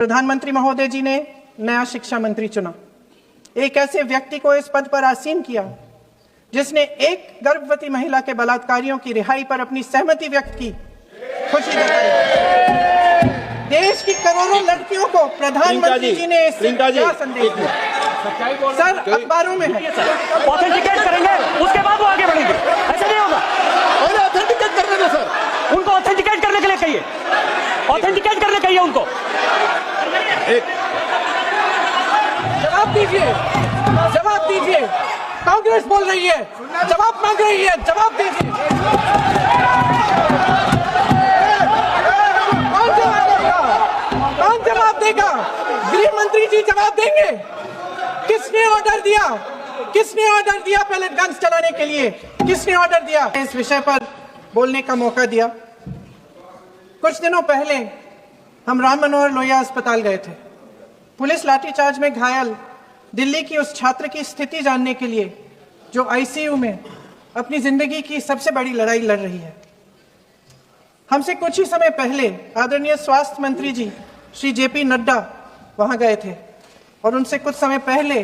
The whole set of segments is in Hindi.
प्रधानमंत्री महोदय जी ने नया शिक्षा मंत्री चुना। एक ऐसे व्यक्ति को इस पद पर आसीन किया जिसने एक गर्भवती महिला के बलात्कारियों की रिहाई पर अपनी सहमति व्यक्त की, खुशी जताई। देश की करोड़ों लड़कियों को प्रधानमंत्री जी ने क्या संदेश दिया? सर, अखबारों में है। ऑथेंटिकेट करेंगे, उसके बाद वो आगे बढ़ेंगे। ऐसा नहीं होगा। और ऑथेंटिकेट करने दो सर, उनको ऑथेंटिकेट करने के लिए कहिए, ऑथेंटिकेट करने कहिए उनको। जवाब दीजिए, जवाब दीजिए। कांग्रेस बोल रही है, जवाब मांग रही है, जवाब दीजिए। कौन जवाब देगा? गृह मंत्री जी जवाब देंगे। किसने ऑर्डर दिया? किसने ऑर्डर दिया पैलेट गन्स चलाने के लिए? किसने ऑर्डर दिया? इस विषय पर बोलने का मौका दिया। कुछ दिनों पहले हम राम मनोहर लोहिया अस्पताल गए थे। पुलिस लाठीचार्ज में घायल दिल्ली की उस छात्र की स्थिति जानने के लिए जो आईसीयू में अपनी जिंदगी की सबसे बड़ी लड़ाई लड़ रही है। हमसे कुछ ही समय पहले आदरणीय स्वास्थ्य मंत्री जी श्री जेपी नड्डा वहां गए थे और उनसे कुछ समय पहले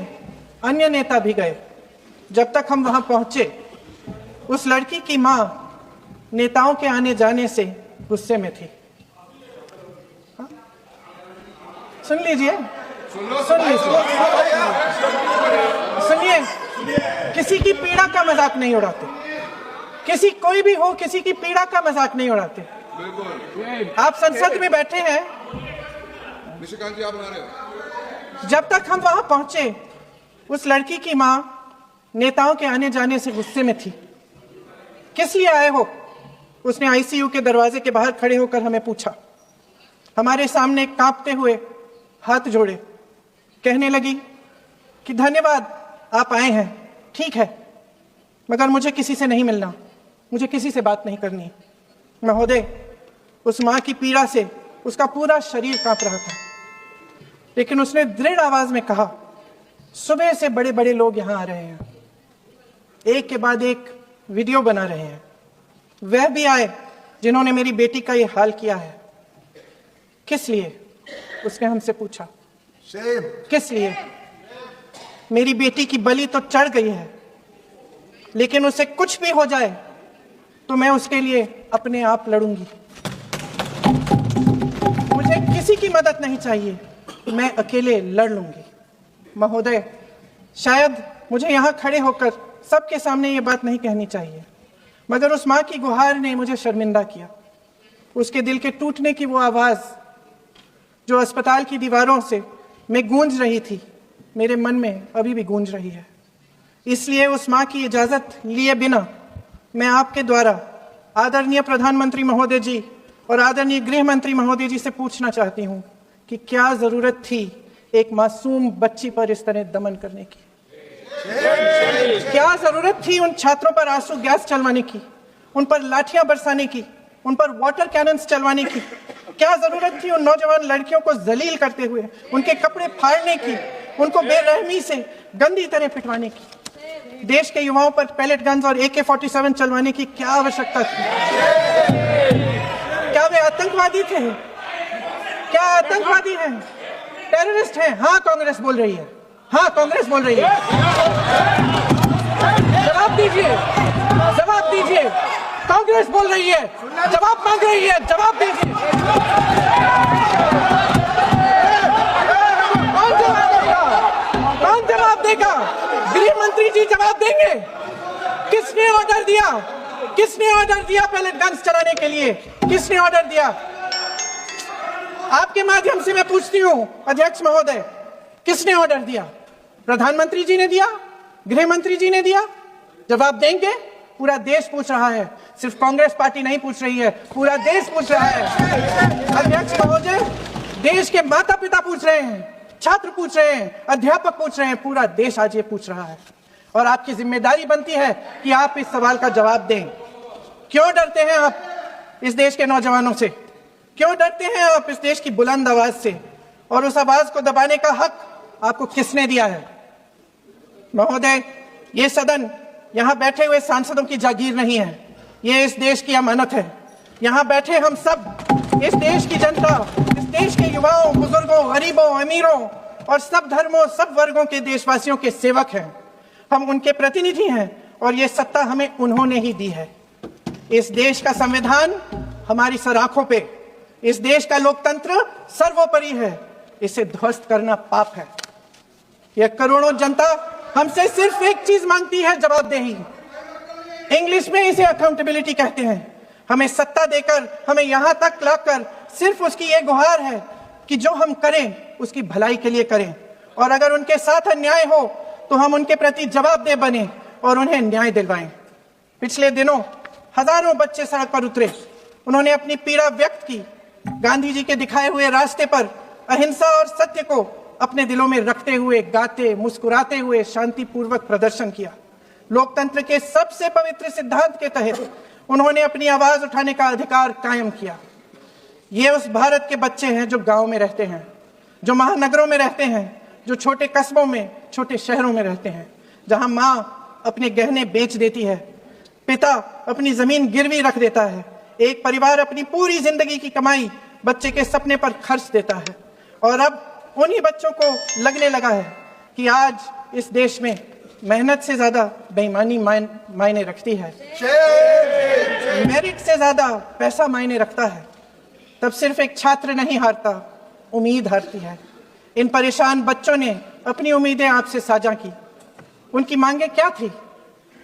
अन्य नेता भी गए। जब तक हम वहां पहुंचे, उस लड़की की मां नेताओं के आने जाने से गुस्से में थी। सुन लीजिए, सुन लीजिए, सुनिए। किसी की पीड़ा का मजाक नहीं उड़ाते, किसी कोई भी हो, किसी की पीड़ा का मजाक नहीं उड़ाते। आप संसद में बैठे हैं। निशिकांत जी, आप बना रहे हो। जब तक हम वहां पहुंचे, उस लड़की की मां नेताओं के आने जाने से गुस्से में थी। किस लिए आए हो? उसने आईसीयू के दरवाजे के बाहर खड़े होकर हमें पूछा। हमारे सामने कांपते हुए हाथ जोड़े कहने लगी कि धन्यवाद, आप आए हैं, ठीक है, मगर मुझे किसी से नहीं मिलना, मुझे किसी से बात नहीं करनी। महोदय, उस मां की पीड़ा से उसका पूरा शरीर कांप रहा था, लेकिन उसने दृढ़ आवाज में कहा, सुबह से बड़े बड़े लोग यहां आ रहे हैं, एक के बाद एक वीडियो बना रहे हैं। वह भी आए जिन्होंने मेरी बेटी का यह हाल किया है। किस लिए? उसने हमसे पूछा। किस लिए? मेरी बेटी की बलि तो चढ़ गई है, लेकिन उसे कुछ भी हो जाए तो मैं उसके लिए अपने आप लड़ूंगी। मुझे किसी की मदद नहीं चाहिए, मैं अकेले लड़ लूंगी। महोदय, शायद मुझे यहां खड़े होकर सबके सामने ये बात नहीं कहनी चाहिए, मगर उस मां की गुहार ने मुझे शर्मिंदा किया। उसके दिल के टूटने की वो आवाज जो अस्पताल की दीवारों से में गूंज रही थी, मेरे मन में अभी भी गूंज रही है। इसलिए उस मां की इजाजत लिए बिना मैं आपके द्वारा आदरणीय प्रधानमंत्री महोदय जी और आदरणीय गृह मंत्री महोदय जी से पूछना चाहती हूं कि क्या जरूरत थी एक मासूम बच्ची पर इस तरह दमन करने की? क्या जरूरत थी उन छात्रों पर आंसू गैस चलवाने की, उन पर लाठियां बरसाने की, उन पर वाटर कैनन्स चलवाने की? क्या जरूरत थी उन नौजवान लड़कियों को जलील करते हुए उनके कपड़े फाड़ने की, उनको बेरहमी से गंदी तरह पिटवाने की? देश के युवाओं पर पैलेट गन्स और AK-47 चलवाने की क्या आवश्यकता थी? क्या वे आतंकवादी थे? क्या आतंकवादी हैं? टेररिस्ट हैं? हाँ, कांग्रेस बोल रही है। हाँ, कांग्रेस बोल रही है। जवाब दीजिए, जवाब दीजिए। कांग्रेस बोल रही है, जवाब मांग रही है, जवाब दीजिए। कौन जवाब देगा? कौन जवाब देगा? गृह मंत्री जी जवाब देंगे। किसने ऑर्डर दिया? किसने ऑर्डर दिया पैलेट गन्स चलाने के लिए? किसने ऑर्डर दिया? आपके माध्यम से मैं पूछती हूं अध्यक्ष महोदय, किसने ऑर्डर दिया? प्रधानमंत्री जी ने दिया? गृह मंत्री जी ने दिया? जवाब देंगे। पूरा देश पूछ रहा है, सिर्फ कांग्रेस पार्टी नहीं पूछ रही है, पूरा देश पूछ रहा है। अध्यक्ष महोदय, देश के माता पिता पूछ रहे हैं, छात्र पूछ रहे हैं, अध्यापक पूछ रहे हैं, पूरा देश आज ये पूछ रहा है। और आपकी जिम्मेदारी बनती है कि आप इस सवाल का जवाब दें। क्यों डरते हैं आप इस देश के नौजवानों से? क्यों डरते हैं आप इस देश की बुलंद आवाज से? और उस आवाज को दबाने का हक आपको किसने दिया है? महोदय, ये सदन यहां बैठे हुए सांसदों की जागीर नहीं है, ये इस देश की अमानत है। यहां बैठे हम सब, इस देश की जनता, इस देश के युवाओं, बुजुर्गों, गरीबों, अमीरों और सब धर्मों, सब वर्गों के देशवासियों के सेवक हैं। हम उनके प्रतिनिधि हैं और ये सत्ता हमें उन्होंने ही दी है। इस देश का संविधान हमारी सराखों पे, इस देश का लोकतंत्र सर्वोपरि है। इसे ध्वस्त करना पाप है। यह करोड़ों जनता हमसे सिर्फ एक चीज मांगती है, जवाबदेही। इंग्लिश में इसे अकाउंटेबिलिटी कहते हैं। हमें सत्ता देकर, हमें यहां तक लाकर सिर्फ उसकी ये गुहार है कि जो हम करें उसकी भलाई के लिए करें, और अगर उनके साथ अन्याय हो तो हम उनके प्रति जवाबदेह बने और उन्हें न्याय दिलवाएं। पिछले दिनों हजारों बच्चे सड़क पर उतरे। उन्होंने अपनी पीड़ा व्यक्त की। गांधी जी के दिखाए हुए रास्ते पर अहिंसा और सत्य को अपने दिलों में रखते हुए, गाते, मुस्कुराते हुए शांतिपूर्वक प्रदर्शन किया। लोकतंत्र के सबसे पवित्र सिद्धांत के तहत उन्होंने अपनी आवाज उठाने का अधिकार कायम किया। ये उस भारत के बच्चे हैं जो गांव में रहते हैं, जो महानगरों में रहते हैं, जो छोटे कस्बों में, छोटे शहरों में रहते हैं, जहां माँ अपने गहने बेच देती है, पिता अपनी जमीन गिरवी रख देता है, एक परिवार अपनी पूरी जिंदगी की कमाई बच्चे के सपने पर खर्च देता है। और अब उन्हीं बच्चों को लगने लगा है कि आज इस देश में मेहनत से ज्यादा बेईमानी मायने रखती है, मेरिट से ज्यादा पैसा मायने रखता है। तब सिर्फ एक छात्र नहीं हारता, उम्मीद हारती है। इन परेशान बच्चों ने अपनी उम्मीदें आपसे साझा की। उनकी मांगे क्या थी?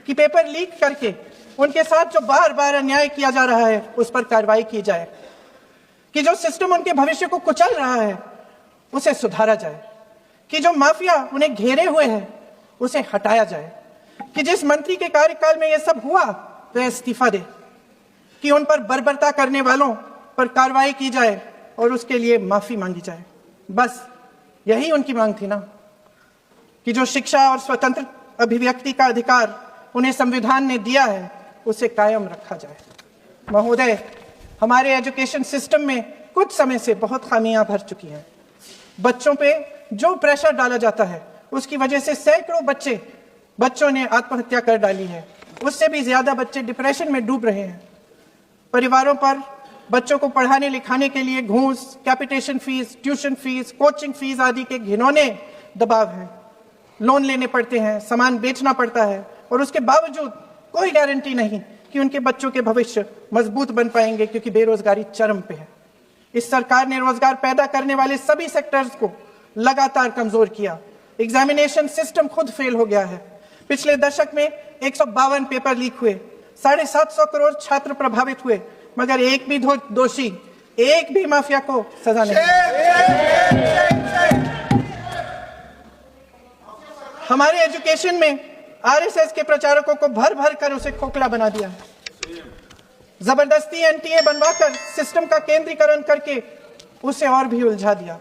कि पेपर लीक करके उनके साथ जो बार बार अन्याय किया जा रहा है उस पर कार्रवाई की जाए, कि जो सिस्टम उनके भविष्य को कुचल रहा है उसे सुधारा जाए, कि जो माफिया उन्हें घेरे हुए है उसे हटाया जाए, कि जिस मंत्री के कार्यकाल में यह सब हुआ वह इस्तीफा दे, कि उन पर बर्बरता करने वालों पर कार्रवाई की जाए और उसके लिए माफी मांगी जाए। बस यही उनकी मांग थी ना, कि जो शिक्षा और स्वतंत्र अभिव्यक्ति का अधिकार उन्हें संविधान ने दिया है उसे कायम रखा जाए। महोदय, हमारे एजुकेशन सिस्टम में कुछ समय से बहुत खामियां भर चुकी हैं। बच्चों पे जो प्रेशर डाला जाता है उसकी वजह से सैकड़ों बच्चों ने आत्महत्या कर डाली है। उससे भी ज्यादा बच्चे डिप्रेशन में डूब रहे हैं। परिवारों पर बच्चों को पढ़ाने लिखाने के लिए घूस, capitation fees, tuition fees, coaching fees आदि के घिनौने दबाव हैं। लोन लेने पड़ते हैं, सामान बेचना पड़ता है और उसके बावजूद कोई गारंटी नहीं कि उनके बच्चों के भविष्य मजबूत बन पाएंगे, क्योंकि बेरोजगारी चरम पे है। इस सरकार ने रोजगार पैदा करने वाले सभी सेक्टर्स को लगातार कमजोर किया। एग्जामिनेशन सिस्टम खुद फेल हो गया है। पिछले दशक में 152 पेपर लीक हुए, 750 करोड़ छात्र प्रभावित हुए, मगर एक भी दोषी, एक भी माफिया को सजा नहीं। हमारे एजुकेशन में आरएसएस के प्रचारकों को भर भर कर उसे खोखला बना दिया है। जबरदस्ती एनटीए बनवाकर सिस्टम का केंद्रीकरण करके उसे और भी उलझा दिया।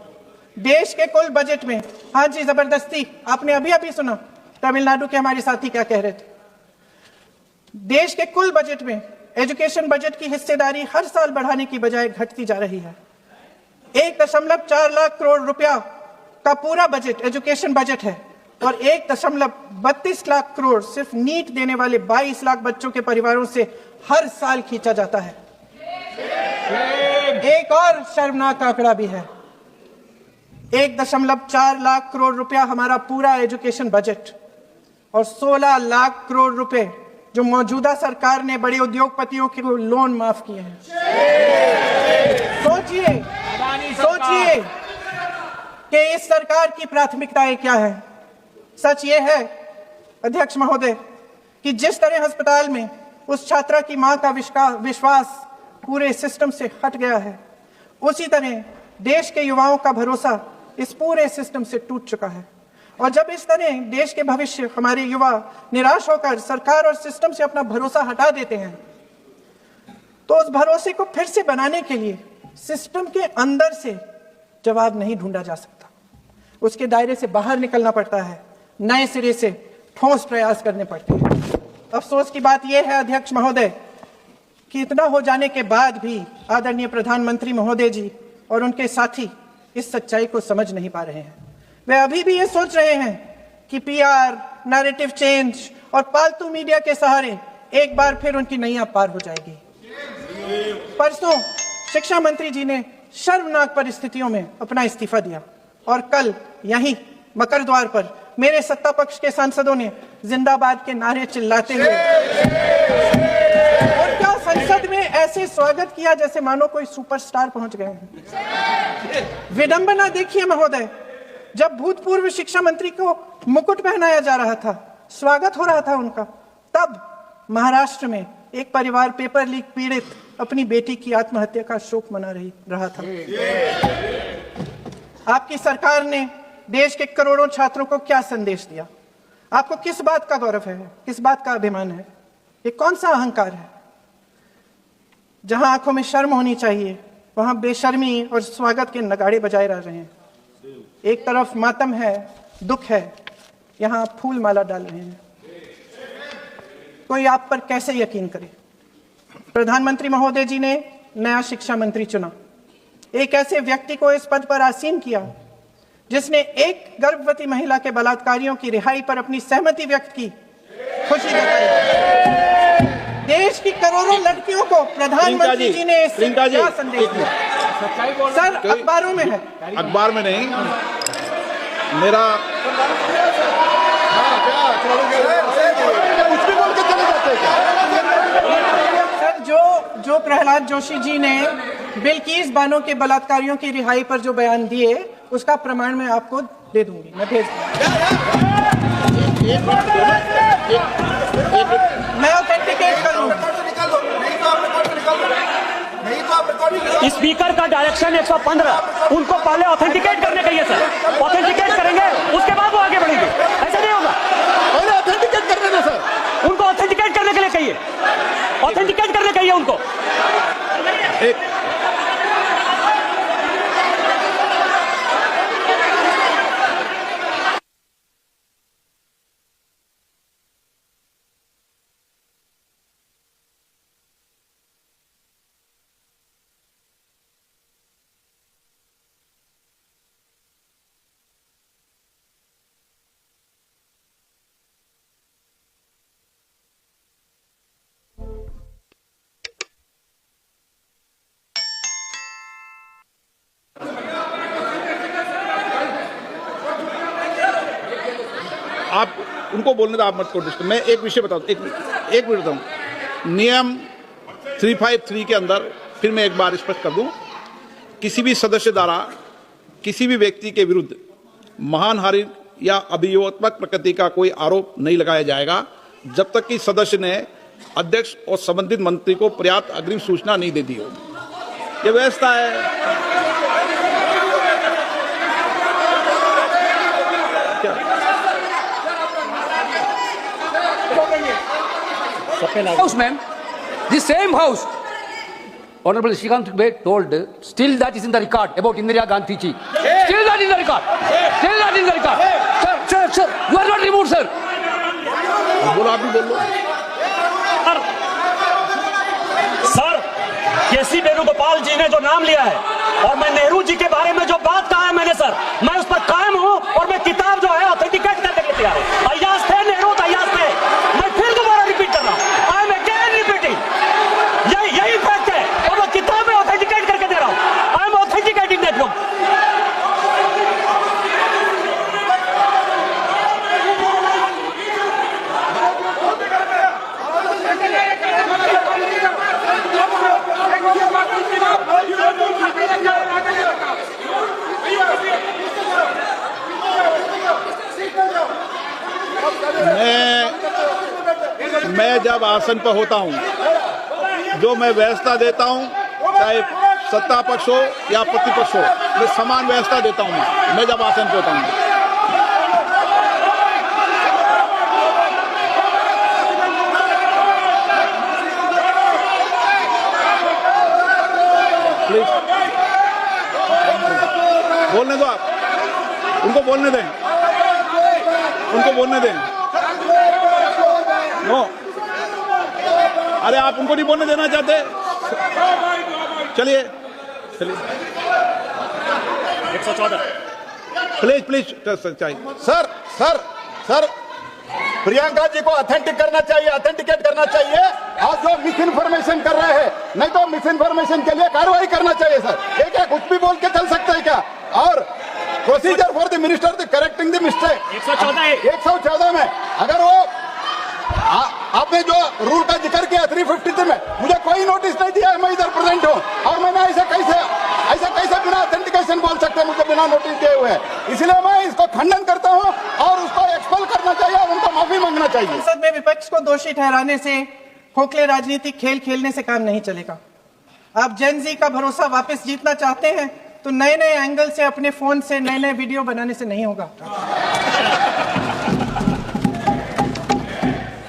देश के कुल बजट में, हाँ जी जबरदस्ती, आपने अभी सुना तमिलनाडु के हमारे साथी क्या कह रहे थे। देश के कुल बजट में एजुकेशन बजट की हिस्सेदारी हर साल बढ़ाने की बजाय घटती जा रही है। 1.4 लाख करोड़ रुपया का पूरा बजट एजुकेशन बजट है और 1.32 लाख करोड़ सिर्फ नीट देने वाले 22 लाख बच्चों के परिवारों से हर साल खींचा जाता है। एक और शर्मनाक आंकड़ा भी है, 1.4 लाख करोड़ रुपया हमारा पूरा एजुकेशन बजट और 16 लाख करोड़ रुपए जो मौजूदा सरकार ने बड़े उद्योगपतियों के लोन माफ किए हैं। सोचिए कि इस सरकार की प्राथमिकताएं क्या है। सच ये है अध्यक्ष महोदय कि जिस तरह अस्पताल में उस छात्रा की मां का विश्वास पूरे सिस्टम से हट गया है, उसी तरह देश के युवाओं का भरोसा इस पूरे सिस्टम से टूट चुका है। और जब इस तरह देश के भविष्य हमारे युवा निराश होकर सरकार और सिस्टम से अपना भरोसा हटा देते हैं, तो उस भरोसे को फिर से बनाने के लिए सिस्टम के अंदर से जवाब नहीं ढूंढा जा सकता। उसके दायरे से बाहर निकलना पड़ता है, नए सिरे से ठोस प्रयास करने पड़ते हैं। अफसोस की बात यह है अध्यक्ष महोदय कि इतना हो जाने के बाद भी आदरणीय प्रधानमंत्री महोदय जी और उनके साथी इस सच्चाई को समझ नहीं पा रहे हैं। वे अभी भी ये सोच रहे हैं कि पीआर, नैरेटिव चेंज और पालतू मीडिया के सहारे एक बार फिर उनकी नैया पार हो जाएगी। परसों शिक्षा मंत्री जी ने शर्मनाक परिस्थितियों में अपना इस्तीफा दिया और कल यहीं मकर द्वार पर मेरे सत्ता पक्ष के सांसदों ने जिंदाबाद के नारे चिल्लाते हुए उनका संसद में ऐसे स्वागत किया जैसे मानो कोई सुपरस्टार पहुंच गए हैं। विडंबना देखिए महोदय, जब भूतपूर्व शिक्षा मंत्री को मुकुट पहनाया जा रहा था, स्वागत हो रहा था उनका, तब महाराष्ट्र में एक परिवार पेपर लीक पीड़ित अपनी बेटी की आत्महत्या का शोक मना रहा था। आपकी सरकार ने देश के करोड़ों छात्रों को क्या संदेश दिया? आपको किस बात का गौरव है, किस बात का अभिमान है? ये कौन सा अहंकार है? जहां आंखों में शर्म होनी चाहिए वहां बेशर्मी और स्वागत के नगाड़े बजाए रह रहे हैं। एक तरफ मातम है, दुख है, यहां फूल माला डाल रहे हैं। कोई आप पर कैसे यकीन करे? प्रधानमंत्री महोदय जी ने नया शिक्षा मंत्री चुना, एक ऐसे व्यक्ति को इस पद पर आसीन किया जिसने एक गर्भवती महिला के बलात्कारियों की रिहाई पर अपनी सहमति व्यक्त की, खुशी जताई। देश की करोड़ों लड़कियों को प्रधानमंत्री जी ने इससे क्या संदेश दिया? सर, अखबारों में है, अखबार में नहीं, मेरा सर जो प्रहलाद जोशी जी ने बिल्किस बानो के बलात्कारियों की रिहाई पर जो बयान दिए, उसका प्रमाण मैं आपको दे दूंगी, मैं भेज दूंगी, मैं ऑथेंटिकेट करूंगा। स्पीकर का डायरेक्शन 115, उनको पहले ऑथेंटिकेट करने कहिए सर, ऑथेंटिकेट करेंगे उसके बाद वो आगे बढ़ेंगे, ऐसा नहीं होगा। पहले ऑथेंटिकेट करने दो सर, उनको ऑथेंटिकेट करने के लिए कहिए, ऑथेंटिकेट करने कहिए उनको। आप उनको बोलने दो, आप मत करो। मैं एक विषय बताऊं, एक मिनट बताऊं। नियम 353 के अंदर फिर मैं एक बार स्पष्ट कर दूं, किसी भी सदस्य द्वारा किसी भी व्यक्ति के विरुद्ध महानहानि या अभियोगात्मक प्रकृति का कोई आरोप नहीं लगाया जाएगा जब तक कि सदस्य ने अध्यक्ष और संबंधित मंत्री को पर्याप्त अग्रिम सूचना नहीं दे दी हो। यह व्यवस्था है। House, ma'am. The same house. Honorable Shrikant told, still that is in the record about Indira Gandhi ji. Still that is in the record. Still that is in the record. Sir, you are not removed, sir. बोलो, आप भी बोलो। सर, केसी वेणुगोपाल जी ने जो नाम लिया है और मैं नेहरू जी के बारे में जो बात कहा है मैंने, सर, मैं उस पर कायम हूं और मैं किताब जो है ऑथेंटिकेट करने के लिए तैयार हूं। अय्याज थे नेहरू, अय्याज थे। मैं फिर दोबारा रिपीट कर रहा हूं, आई एम अगेन रिपीटिंग, यही फैक्ट है और मैं किताब में ऑथेंटिकेट करके दे रहा हूं। I am authenticating that book. मैं जब आसन पर होता हूं, जो मैं व्यवस्था देता हूं, चाहे सत्ता पक्ष हो या प्रतिपक्ष हो, मैं समान व्यवस्था देता हूं। मैं जब आसन पर होता हूं, प्लीज बोलने दो, आप उनको बोलने दें, उनको बोलने दें। नो, अरे आप उनको नहीं बोलने देना चाहते? चलिए चलिए, 114 प्लीज प्लीज चाहिए। Sir sir sir Priyanka ji को ऑथेंटिक करना चाहिए, ऑथेंटिकेट करना चाहिए, और जो मिस इन्फॉर्मेशन कर रहे हैं, नहीं तो मिस इन्फॉर्मेशन के लिए कार्रवाई करना चाहिए सर। ये क्या कुछ भी बोल के चल सकते हैं क्या? और procedure for the minister the correcting the mistake 114 में अगर वो आपने जो रूल का जिक्र किया 353 में, मुझे कोई नोटिस नहीं दिया है, मैं इधर प्रेजेंट हूँ, और मैंने ऐसे कैसे बिना ऑथेंटिकेशन बोल सकते हैं मुझे बिना नोटिस दिए हुए? इसलिए मैं इसको खंडन करता हूँ और उसको एक्सपेल करना चाहिए और उनको माफी मांगना चाहिए। संसद में विपक्ष को दोषी ठहराने से, खोखले राजनीतिक खेल खेलने से काम नहीं चलेगा। आप जेन जी का भरोसा वापस जीतना चाहते हैं तो नए नए एंगल से, अपने फोन से नए नए वीडियो बनाने से नहीं होगा।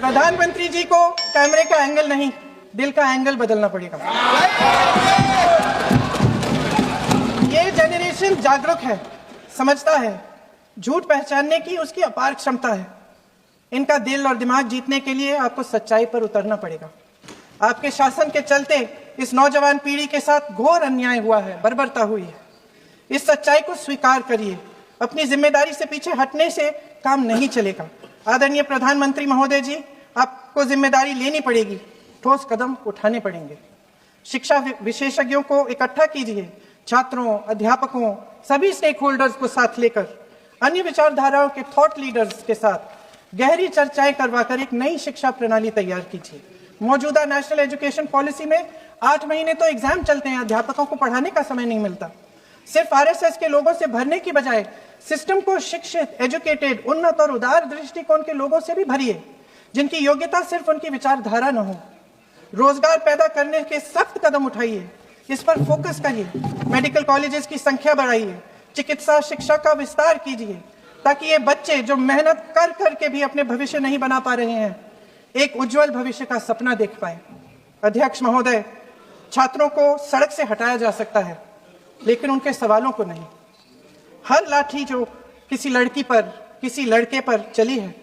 प्रधानमंत्री जी को कैमरे का एंगल नहीं, दिल का एंगल बदलना पड़ेगा। ये जनरेशन जागरूक है, समझता है, झूठ पहचानने की उसकी अपार क्षमता है। इनका दिल और दिमाग जीतने के लिए आपको सच्चाई पर उतरना पड़ेगा। आपके शासन के चलते इस नौजवान पीढ़ी के साथ घोर अन्याय हुआ है, बर्बरता हुई है। इस सच्चाई को स्वीकार करिए। अपनी जिम्मेदारी से पीछे हटने से काम नहीं चलेगा। आदरणीय प्रधानमंत्री महोदय जी, आपको जिम्मेदारी लेनी पड़ेगी, ठोस कदम उठाने पड़ेंगे। शिक्षा विशेषज्ञों को इकट्ठा कीजिए, छात्रों, अध्यापकों, सभी स्टेक होल्डर्स को साथ लेकर, अन्य विचारधाराओं के थॉट लीडर्स के साथ गहरी चर्चाएं करवाकर एक नई शिक्षा प्रणाली तैयार कीजिए। मौजूदा नेशनल एजुकेशन पॉलिसी में 8 महीने तो एग्जाम चलते हैं, अध्यापकों को पढ़ाने का समय नहीं मिलता। सिर्फ आरएसएस के लोगों से भरने की बजाय सिस्टम को शिक्षित, एजुकेटेड, उन्नत और उदार दृष्टिकोण के लोगों से भी भरिए, जिनकी योग्यता सिर्फ उनकी विचारधारा न हो। रोजगार पैदा करने के सख्त कदम उठाइए, इस पर फोकस करिए। मेडिकल कॉलेजेस की संख्या बढ़ाइए, चिकित्सा शिक्षा का विस्तार कीजिए, ताकि ये बच्चे जो मेहनत कर करके भी अपने भविष्य नहीं बना पा रहे हैं, एक उज्जवल भविष्य का सपना देख पाए। अध्यक्ष महोदय, छात्रों को सड़क से हटाया जा सकता है, लेकिन उनके सवालों को नहीं। हर लाठी जो किसी लड़की पर, किसी लड़के पर चली है,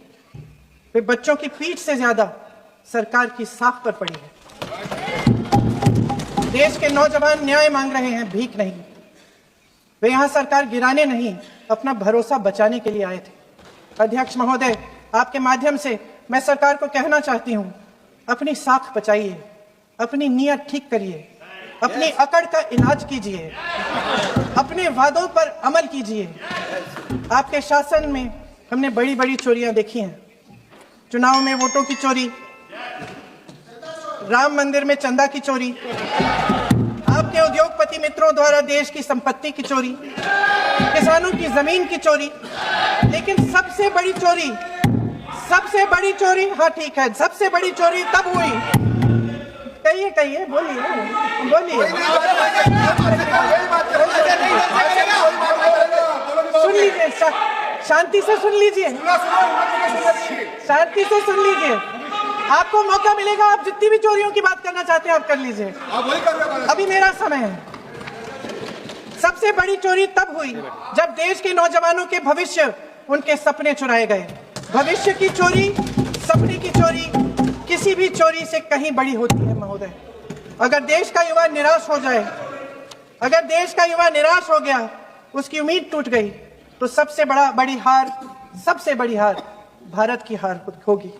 वे बच्चों की पीठ से ज्यादा सरकार की साख पर पड़ी है। देश के नौजवान न्याय मांग रहे हैं, भीख नहीं। वे यहां सरकार गिराने नहीं, अपना भरोसा बचाने के लिए आए थे। अध्यक्ष महोदय, आपके माध्यम से मैं सरकार को कहना चाहती हूं, अपनी साख बचाइए, अपनी नीयत ठीक करिए, अपनी अकड़ का इलाज कीजिए, अपने वादों पर अमल कीजिए। आपके शासन में हमने बड़ी बड़ी चोरियां देखी हैं। चुनाव में वोटों की चोरी, राम मंदिर में चंदा की चोरी, आपके उद्योगपति मित्रों द्वारा देश की संपत्ति की चोरी, किसानों की जमीन की चोरी, लेकिन सबसे बड़ी चोरी, हाँ ठीक है, सबसे बड़ी चोरी तब हुई, कहिए, बोलिए, सुन लीजिए, शांति से सुन लीजिए, शांति से सुन लीजिए। आपको मौका मिलेगा, आप जितनी भी चोरियों की बात करना चाहते हैं आप कर लीजिए, अभी मेरा समय है। सबसे बड़ी चोरी तब हुई जब देश के नौजवानों के भविष्य, उनके सपने चुराए गए। भविष्य की चोरी, सपने की चोरी किसी भी चोरी से कहीं बड़ी होती है महोदय। अगर देश का युवा निराश हो जाए, अगर देश का युवा निराश हो गया, उसकी उम्मीद टूट गई, तो सबसे बड़ी हार भारत की हार होगी।